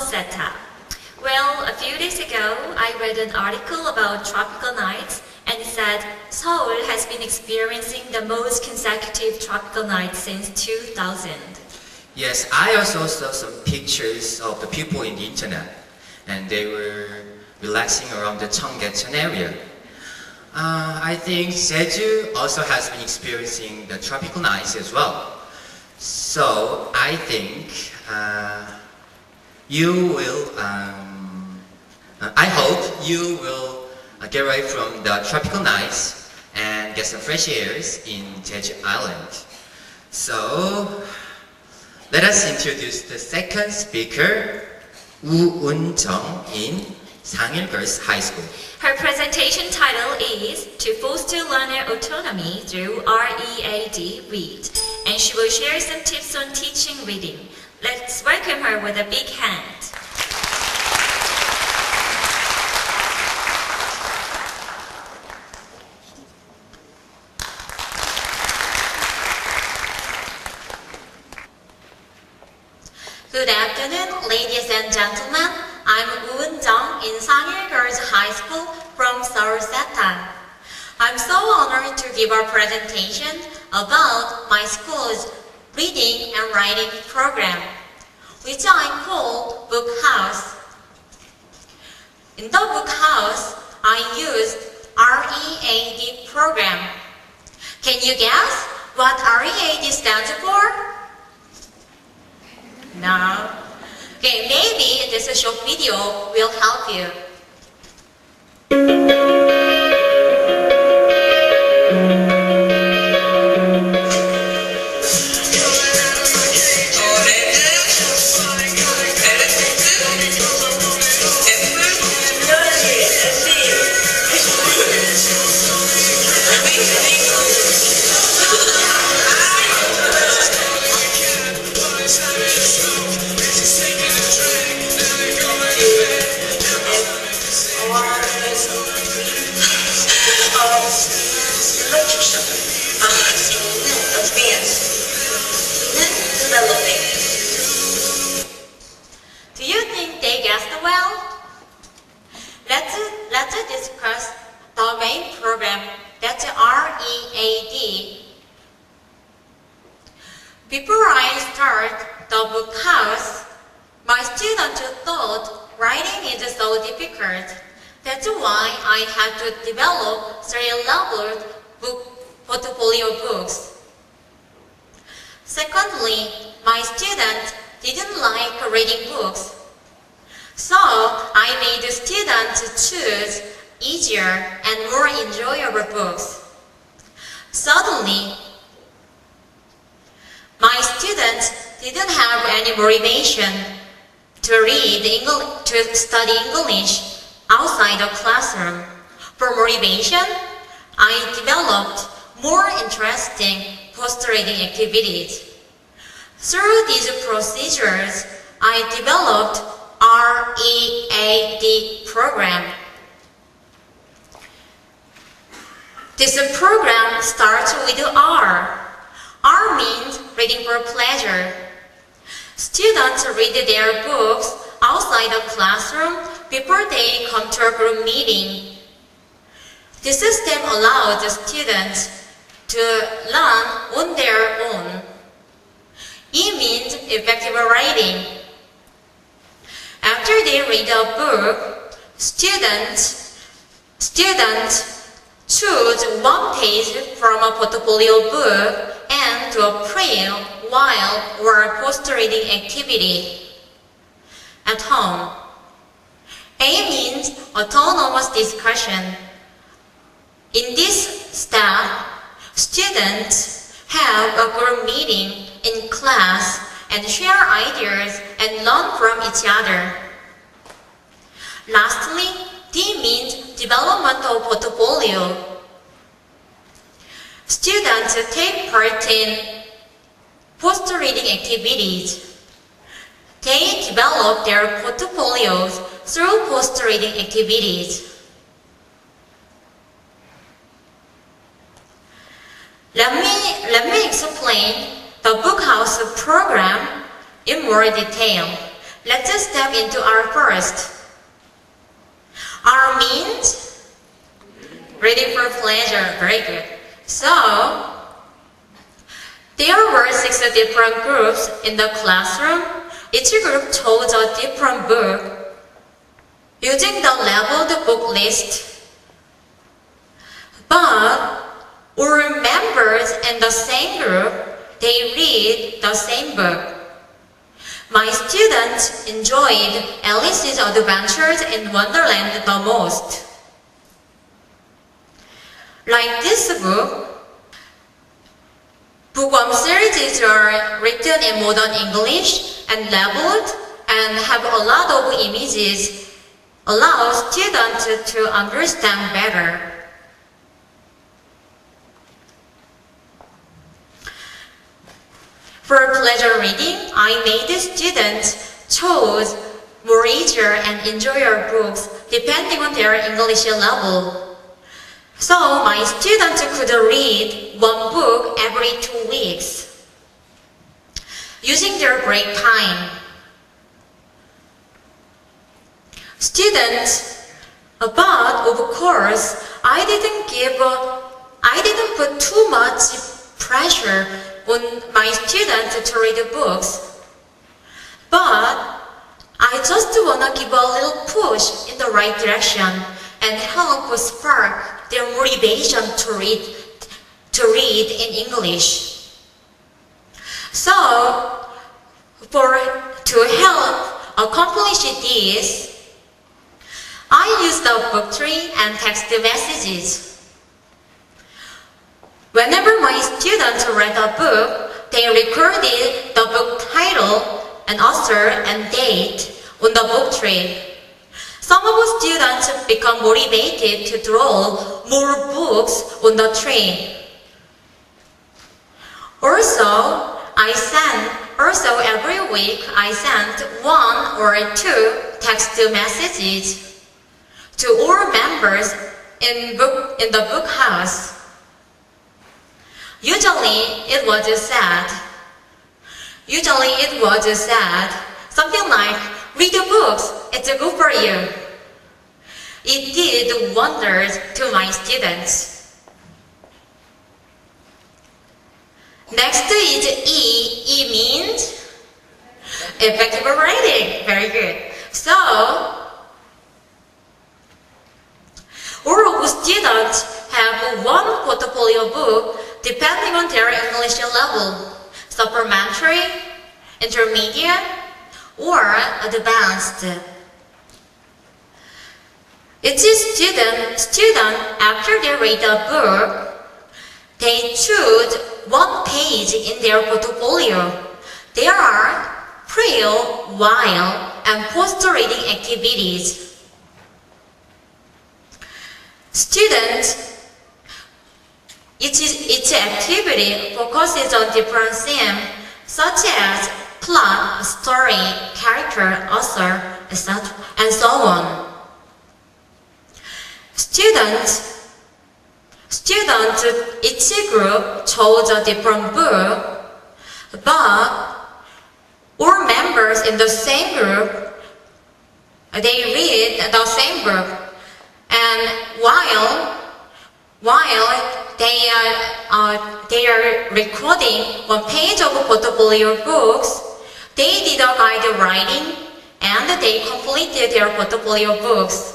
KOSETA. Well, a few days ago, I read an article about tropical nights, and it said Seoul has been experiencing the most consecutive tropical nights since 2000. Yes, I also saw some pictures of the people in the internet, and they were relaxing around the Cheonggyecheon area. I think Jeju also has been experiencing the tropical nights as well. So I think I hope you will get away from the tropical nights and get some fresh airs in Jeju Island. So let us introduce the second speaker, Woo Eun-jung in Sangil Girls High School. Her presentation title is To Foster Learner Autonomy Through READ Read, and she will share some tips on teaching reading. Let's welcome her with a big hand. Good afternoon, ladies and gentlemen. I'm Woo Eun-jung in Sangil Girls High School from Seta. I'm so honored to give our presentation about my school's reading and writing program, which I call Book House. In the Book House, I used READ program. Can you guess what READ stands for? No. Okay, maybe this short video will help you. Do you think they guessed well? Let's discuss the main program, that's READ. Before I start the Book House, my students thought writing is so difficult. That's why I had to develop 3-level portfolio books. Secondly, my students didn't like reading books. So I made the students choose easier and more enjoyable books. Suddenly, my students didn't have any motivation to study English outside the classroom. For motivation, I developed more interesting post-reading activities. Through these procedures, I developed READ program. This program starts with R. R means reading for pleasure. Students read their books outside the classroom before they come to a group meeting. This system allows the students to learn on their own. E means effective writing. After they read a book, students choose one page from a portfolio book and do a pre, while, or post-reading activity at home. A means autonomous discussion. In this step, students have a group meeting in class and share ideas and learn from each other. Lastly, D means development of portfolio. Students take part in post-reading activities. They develop their portfolios through post-reading activities. Let me explain the Book House program in more detail. Let's step into our first. R means reading for pleasure. Very good. So, there were 6 different groups in the classroom. Each group chose a different book using the labeled book list. But all members in the same group, they read the same book. My students enjoyed Alice's Adventures in Wonderland the most. Like this book, bookworm series are written in modern English and labeled and have a lot of images, allow students to understand better. For pleasure reading, I made the students choose more easier and enjoyable books depending on their English level. So my students could read one book every 2 weeks using their break time. Students, but of course, I didn't put too much pressure on my students to read books. But I just want to give a little push in the right direction and help spark their motivation to read in English. So, to help accomplish this, I use the book tree and text messages. Whenever my students read a book, they recorded the book title and author and date on the book tree. Some of the students become motivated to draw more books on the tree. Also, every week I sent 1 or 2 text messages to all members in the book house. Usually it was sad. Something like, read the books, it's good for you. It did wonders to my students. Next is E. E means effective writing. Very good. So, all of the students have one portfolio book depending on their English level, supplementary, intermediate, or advanced. Each student, after they read a book, they choose one page in their portfolio. There are pre, while, and post-reading activities. Students, each activity focuses on different themes such as plot, story, character, author, etc., and so on. Students, each group chose a different book, but all members in the same group, they read the same book, and while they are recording one page of portfolio books, they did a guided writing and they completed their portfolio books.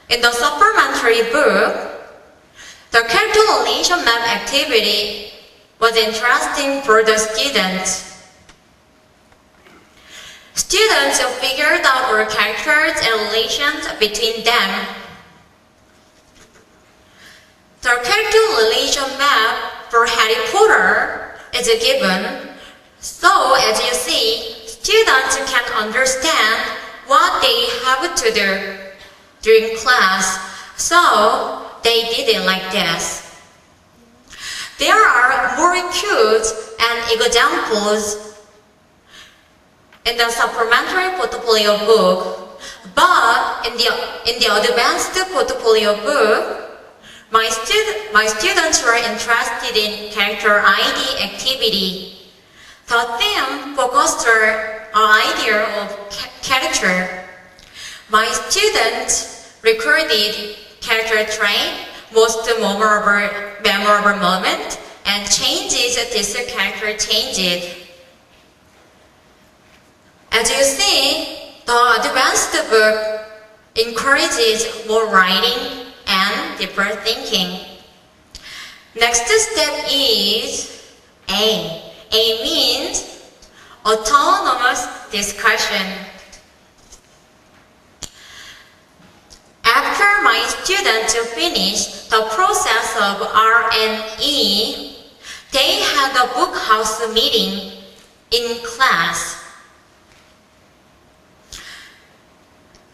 In the supplementary book, the calculation map activity was interesting for the students. Students figured out all characters and relations between them. The calculation map for Harry Potter is given, so as you see, students can understand what they have to do during class, so they did it like this. There are more cues and examples in the supplementary portfolio book, but in the advanced portfolio book, my students were interested in character ID activity. The theme focused on idea of character. My students recorded character trait, most memorable moment, and changes this character changed. As you see, the advanced book encourages more writing and deeper thinking. Next step is A. A means autonomous discussion. After my students finished the process of R&E, they had a book house meeting in class.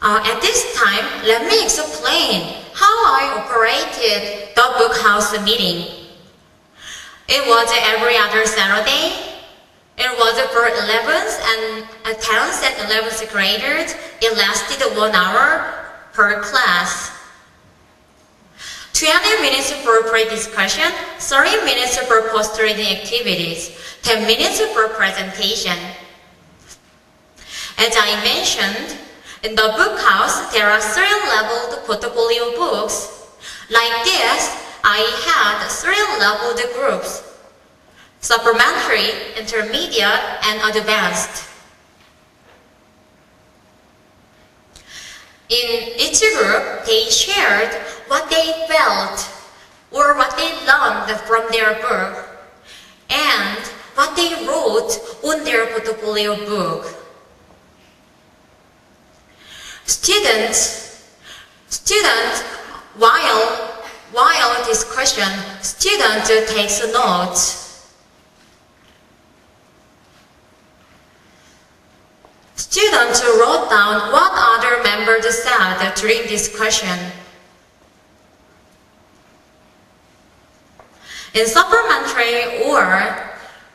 At this time, let me explain how I operated the book house meeting. It was every other Saturday. It was for 11th and 10th and 11th graders. It lasted 1 hour per class. 20 minutes for pre-discussion, 30 minutes for post-reading activities, 10 minutes for presentation. As I mentioned, in the book house, there are 3 labeled portfolio books. Like this, I had 3 labeled groups: supplementary, intermediate, and advanced. In each group, they shared what they felt or what they learned from their book and what they wrote on their portfolio book. Students, while discussion, student takes notes. Students wrote down what other members said during discussion. In supplementary or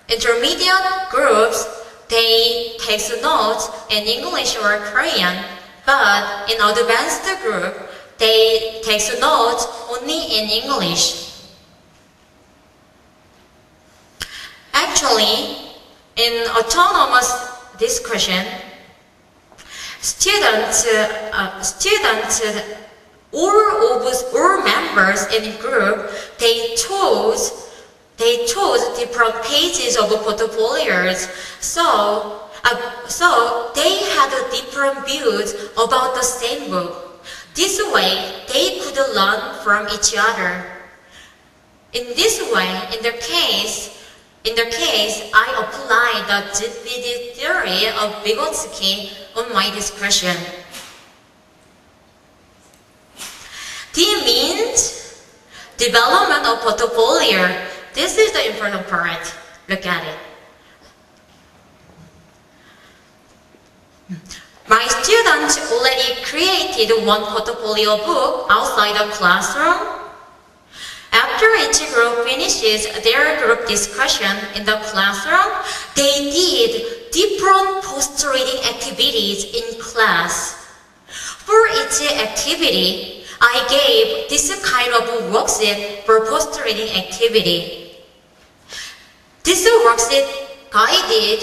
intermediate groups, they take notes in English or Korean, but in advanced group, they take notes only in English. Actually, in autonomous discussion, students or members in the group, they chose different pages of portfolios, so they had different views about the same book. This way, they could learn from each other. In this way, in the case, I applied the GPD theory of Vygotsky on my discussion. D means development of portfolio. This is the important part. Look at it. My students already created one portfolio book outside the classroom. After each group finishes their group discussion in the classroom, they did different post-reading activities in class. For each activity, I gave this kind of worksheet for post-reading activity. This worksheet guided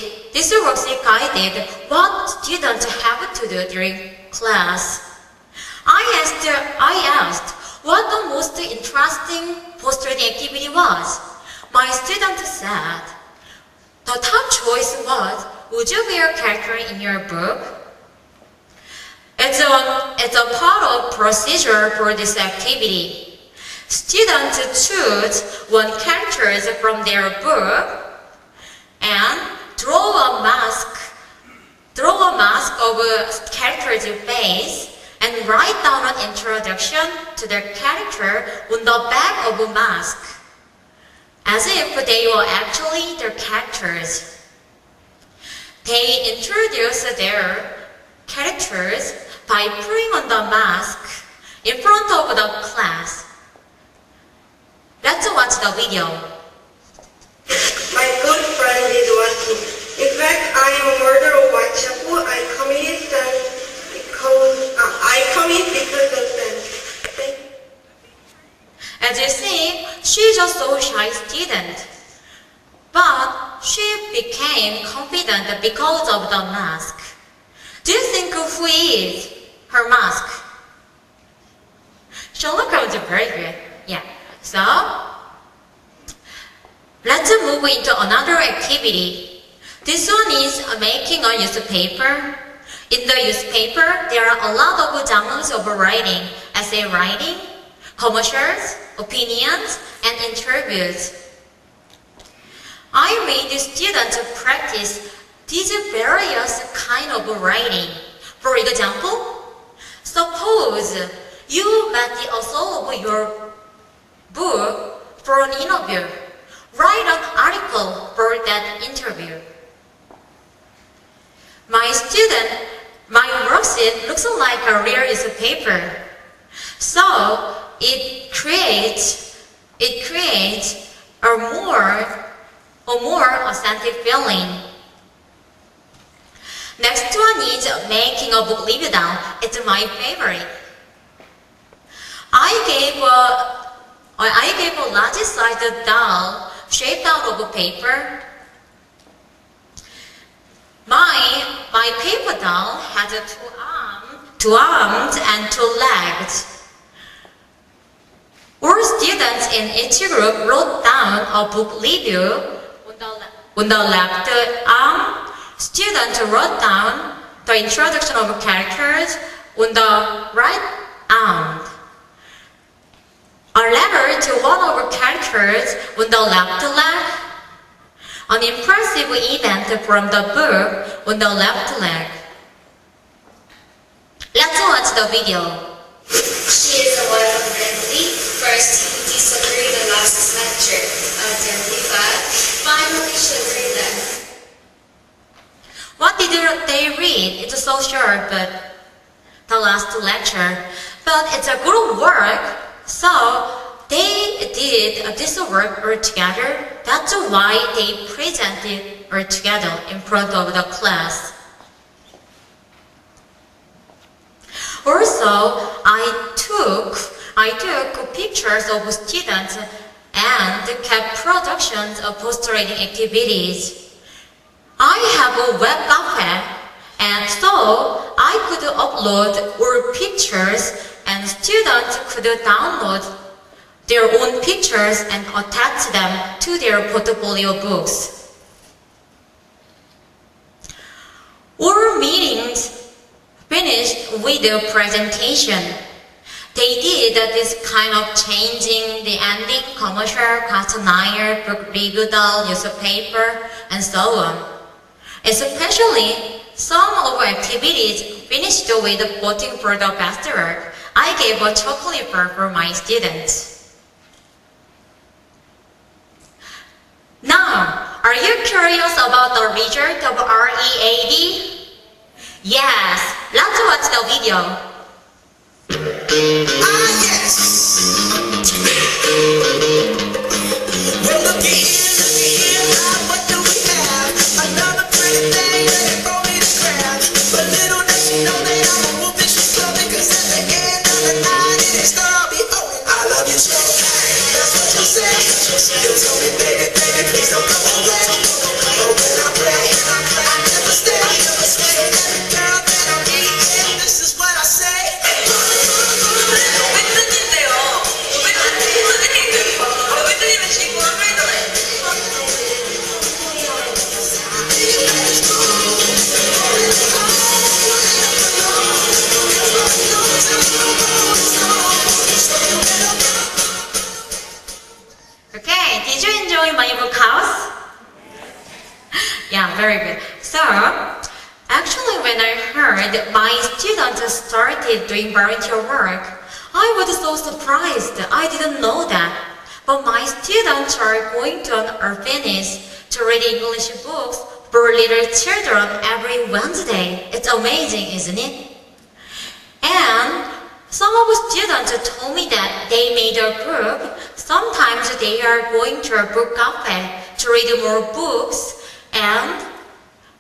what students have to do during class. I asked what the most interesting post-reading activity was. My student said, the top choice was, would you be a character in your book? It's a part of procedure for this activity. Students choose one character from their book and draw a mask of a character's face and write down an introduction to their character on the back of a mask, as if they were actually their characters. They introduce their characters by putting on the mask in front of the class. Let's watch the video. My good friend is watching. In fact, I am a murderer of Whitechapel. I committed because of them. As you see, she's a so shy student, but she became student because of the mask. Do you think who is her mask? Sherlock Holmes is very good. Yeah. So, let's move into another activity. This one is making a newspaper. In the newspaper, there are a lot of genres of writing, essay writing, commercials, opinions, and interviews. I made the students practice these various kind of writing. For example, suppose you met the author of your book for an interview. Write an article for that interview. My worksheet looks like a real newspaper. So it creates a more authentic feeling. Next one is making a book review down. It's my favorite. I gave a large sized doll shaped out of paper. My paper doll has two arms and two legs. All students in each group wrote down a book review. On the left arm, students wrote down the introduction of characters. On the right arm, a letter to one of the characters. On the left leg, an impressive event from the book. On the left leg. Let's watch the video. She is a wife of Bentley. First, he disagreed the last lecture. Gently, but finally she agreed then. What did they read? It's so short, but the last lecture. But it's a group work, so they did this work all together. That's why they presented all together in front of the class. Also, I took pictures of students and kept productions of post-reading activities. I have a web cafe, and so I could upload all pictures, and students could download their own pictures and attach them to their portfolio books. All meetings finished with a presentation. They did this kind of changing the ending, commercial, questionnaire, book review doll, newspaper, and so on. Especially, some of our activities finished with voting for the best work. I gave a chocolate bar for my students. Now, are you curious about the result of READ? Yes, let's watch the video. What do we have? Another pretty thing that they brought me to grab. But little does she know that I'm a wolf and she's loving. Cause at the end of the night it is gonna be over. I love you so. That's what you said. You told me, baby, baby, please don't go away. Oh, when I play, I never stay. Every girl that I meet, this is what I say. Okay, did you enjoy my book house? Yeah, very good. So, actually when I heard my students started doing volunteer work, I was so surprised. I didn't know that. But my students are going to an orphanage to read English books for little children every Wednesday. It's amazing, isn't it? And some of the students told me that they made a group. Sometimes they are going to a book cafe to read more books and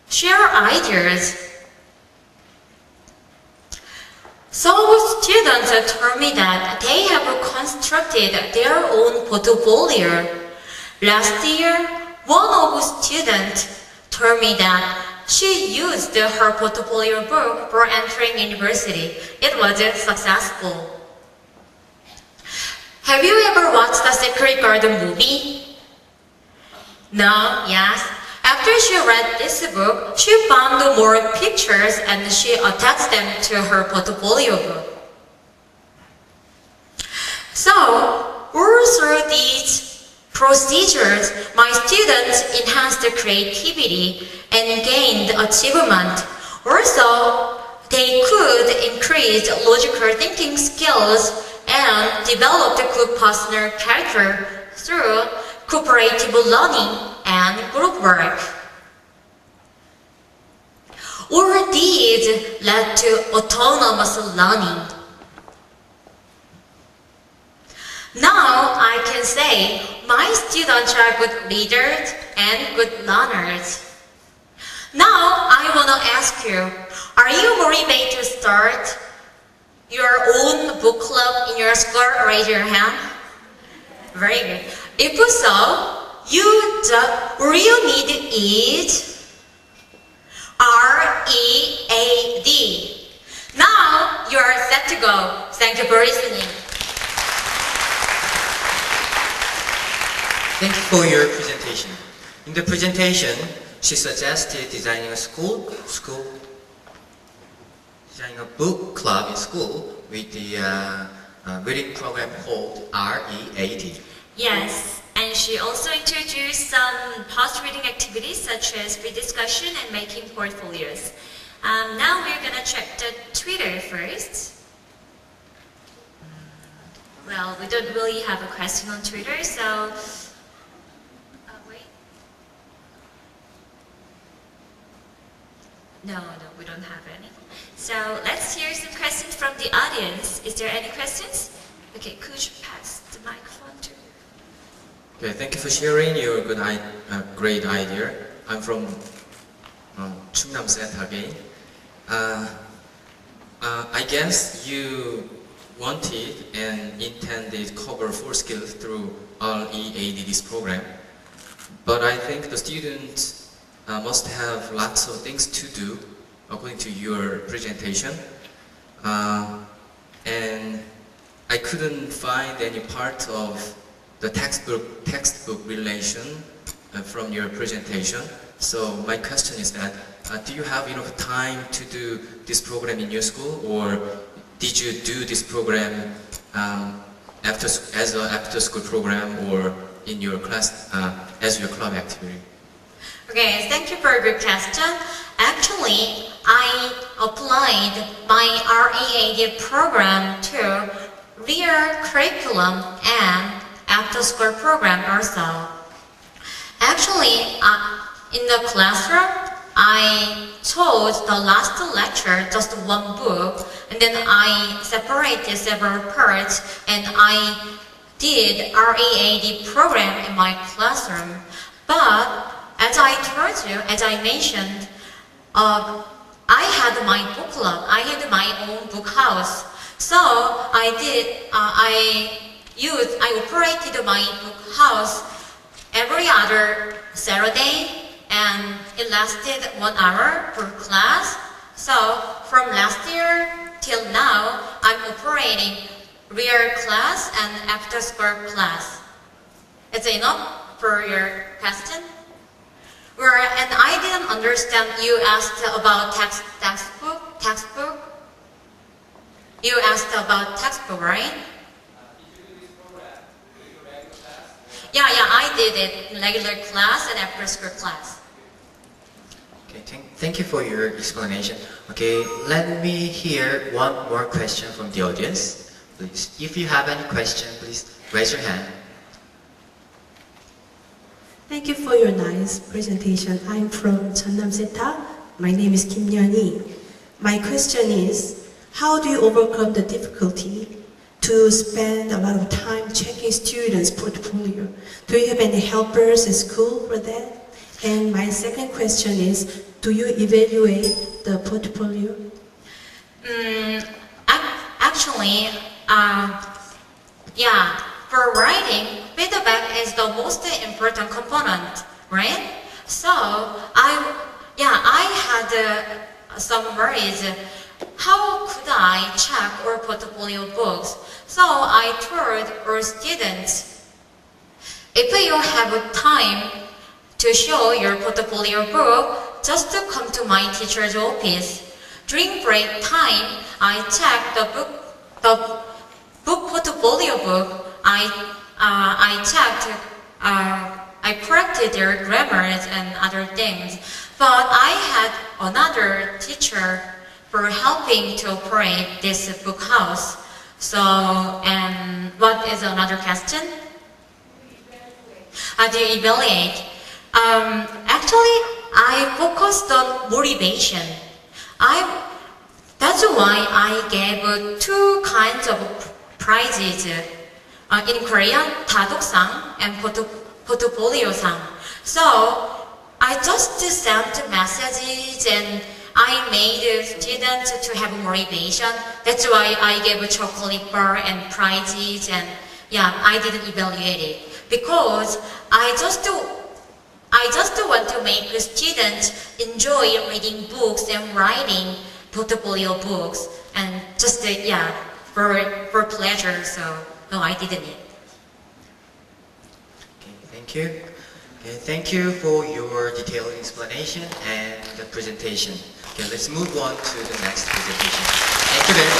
share ideas. Some of the students told me that they have constructed their own portfolio. Last year, one of the students told me that she used her portfolio book for entering university. It was successful. Have you ever watched the Secret Garden movie? No? Yes? After she read this book, she found more pictures and she attached them to her portfolio book. So, all through these procedures, my students enhanced their creativity and gained achievement. Also, they could increase logical thinking skills and develop the good personal character through cooperative learning and group work. All these led to autonomous learning. Now I can say my students are good readers and good learners. Now I want to ask you, are you motivated to start your own book club in your school? Raise your hand. Very good. If so, all you need is READ. Now you are set to go. Thank you for listening. Thank you for your presentation. In the presentation, she suggested designing a book club in school with the reading program called READ. Yes, and she also introduced some post-reading activities such as free discussion and making portfolios. Now we're gonna check the Twitter first. Well, we don't really have a question on Twitter, so... wait. No, we don't have any. So let's hear some questions from the audience. Is there any questions? Okay, could you pass the microphone to... Okay, thank you for sharing your great idea. I'm from 충남SETA again. I guess you wanted and intended cover 4 skills through READ this program, but I think the students must have lots of things to do according to your presentation, and I couldn't find any part of the textbook relation from your presentation. So my question is that, do you have enough time to do this program in your school, or did you do this program as an after-school program or in your class as your club activity? Okay, thank you for a good question. Actually, I applied my READ program to real curriculum and after-school program also. Actually, in the classroom, I chose the last lecture, just one book, and then I separated several parts, and I did READ program in my classroom. But as I told you, as I mentioned, I had my book club. I had my own book house. So I operated my book house every other Saturday, and it lasted 1 hour per class. So from last year till now, I'm operating real class and after school class. Is it enough for your question? And I didn't understand, you asked about textbook? You asked about textbook, right? Yeah, I did it in regular class and after school class. Okay, thank you for your explanation. Okay, let me hear one more question from the audience, please. If you have any question, please raise your hand. Thank you for your nice presentation. I'm from SETA. My name is Kim Yeon-hee. My question is, how do you overcome the difficulty to spend a lot of time checking students' portfolio? Do you have any helpers at school for that? And my second question is, do you evaluate the portfolio? Actually, for writing, feedback is the most important component, right? So I had some worries. How could I check all portfolio books? So I told all students, if you have time to show your portfolio book, just come to my teacher's office. During break time, I checked the book portfolio book. I corrected their grammars and other things. But I had another teacher for helping to operate this book house. So, and what is another question? How do you evaluate? Actually, I focused on motivation. That's why I gave two kinds of prizes. In Korean, 다독상 and portfolio상. So I just sent messages and I made students to have motivation. That's why I gave chocolate bar and prizes, and I didn't evaluate it because I just want to make the students enjoy reading books and writing portfolio books, and just for pleasure. So no, I didn't. Okay, thank you. Okay, thank you for your detailed explanation and the presentation. Okay, let's move on to the next presentation. Thank you very